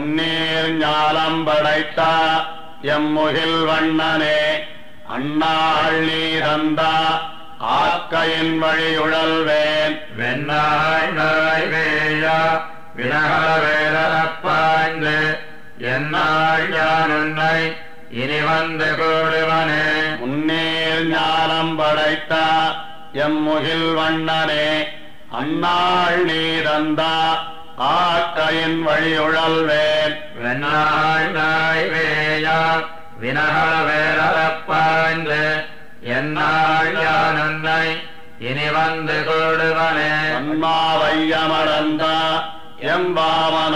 முன்னீர் ஞாலம் படைத்த எம்முகில் வண்ணனே அண்ணாள் நீரந்த ஆக்கையின் வழியுழல்வேன் வெண்ணாய் நாய் வேயா வினகர வேலப்பாய்ந்து என்னாள் யான் உன்னை இனி வந்து கூடுவனே முன்னீர் ஞானம் படைத்த எம்முகில் வண்ணனே அண்ணாள் நீரந்த ஆக்கையின் வழியுழல்வேன் வெண்ணாய் நாய் வேயா வினகர வேலப்பாய்ந்து என்னாள் யான் உன்னை இனி வந்து கூடுவனே பன்மாவையமடந்த எம்பாமன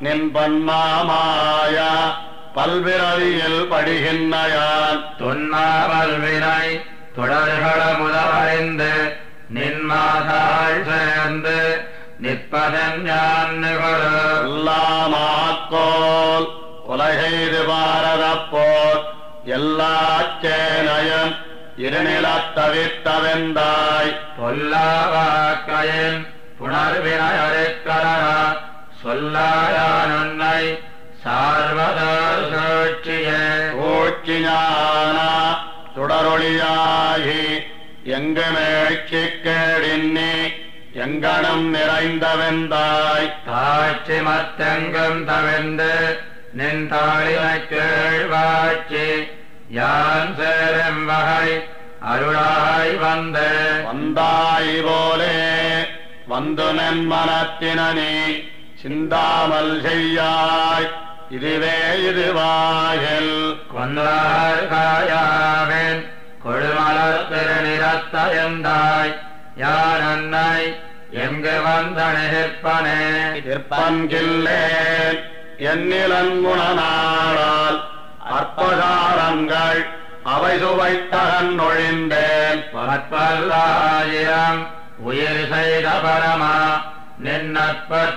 நின் பன்மாமாய பல்விரவியில் படுகின்றான் துன்னாமல் வினை தொடர்கள முதலறிந்து நின்மாதாள் சேர்ந்து நிற்பதன் ஞான் நிகழ எல்லாமாக்கோல் உலகைது பாரதப்போர் எல்லா சேனையும் இருநிலத் தவிர்த்தவெந்தாய் பொல்லாவாக்கையின் புணர்வினையறிக்கலன சொல்லாயான் உன்னை சார்வதார் சூழ்ச்சியே ஊழ்ச்சிஞான சுடரொளியாகி எங்கு மேட்சிக்கேடின்னி எங்கனம் நிறைந்தவெந்தாய் தாட்சி மத்தெங்கும் தவிர்ந்து நின் தாளினை கேழ்வாட்சி யான் சேரும் வகை அருளாய் வந்து வந்தாய் போலே வந்து மென் மனத்தினி சிந்தாமல் செய்யாய் இதுவே இதுவாயில் கொன்றார் காயாவேன் கொழுமலர் திருநிறத்தயந்தாய் யான் அன்னை எங்கு வந்தணிற்பனே இருப்பன்கில்லேன் என்னிலங்குணனாளால் அற்பகாரங்கள் அவை சுவைத்தகன் ஒழிந்தேன் பற்பல்லாயிரம் உயிர் செய்த பரமா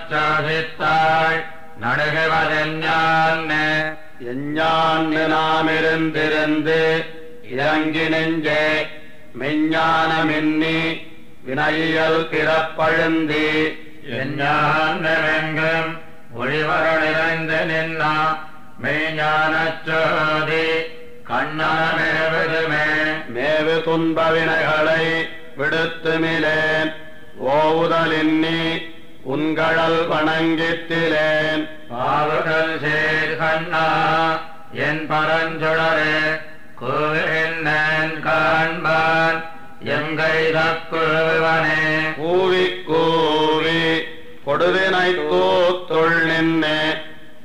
நின்னற்பற்றாசித்தாள் நடுகுவதெஞ்ஞான்னே எஞ்ஞான்னு நாம் இருந்திருந்து இறங்கி நெஞ்சே மெஞ்ஞானமின்னி வினையியல் பிறப்பழுந்தி எஞ்ஞானமெங்கும் ஒளிவரு நிறைந்து நின்னா மெய்ஞானச்சோதி கண்ணனமேவதுமே மேவு துன்ப வினைகளை விடுத்து மிலேன் ஓவுதலின்னி உன்கழல் வணங்கித்திலேன் பாவுதல் சேர் கண்ணா என் பரஞ்சுடரே கோவின் காண்பான் எங்கை தக்குவனே கூவி கூவி கொடுவினை கூத்துள் நின்னே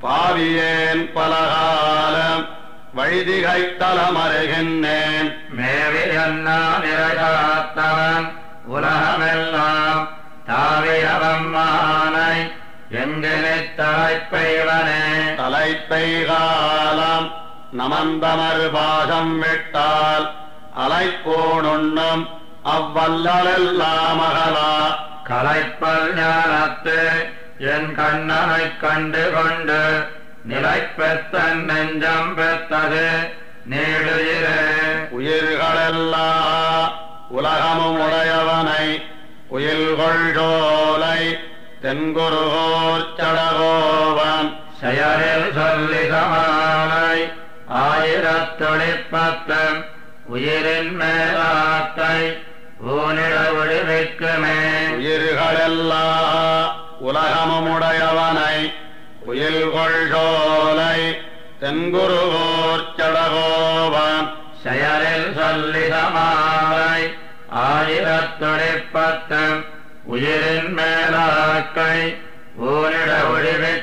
பாவியேன் பலகாலம் வழிதிகைத்தலமருகின்றேன் மேவி அண்ணா நிறைகாத்தவன் உலகமெல்லாம் தாவியவம்மானை எங்கினை தலைப்பைவனே தலைப்பை காலம் நமந்தமர் பாகம் விட்டால் அலைப்போனுண்ணும் அவ்வல்லலெல்லாம் அகலா கலைப்பல் ஞானத்து என் கண்ணனைக் கண்டு கொண்டு நிலைப்பெத்தன் நெஞ்சம் பெற்றது நீடுயிரே உயிர்களெல்லா உலகமும் உடையவனை உயில்கொள் சோலை தென்குருகோர் சடகோவன் செயலில் சொல்லி சமாலை ஆயிரத்தொழிப்பத்தம் உயிரின் மேலாத்தை ஊனிட ஒளிவிக்குமே உயிர்களெல்லா உலகமும் உடையவனை உயில்கொள் சோலை தென்குருகோர் சடகோவன் செயலில் சொல்லி சமாலை ஆயிரத்தொழிப்பத்தம் உயிரின் மேலாக்கை ஊனிட ஒளிவிக்குமே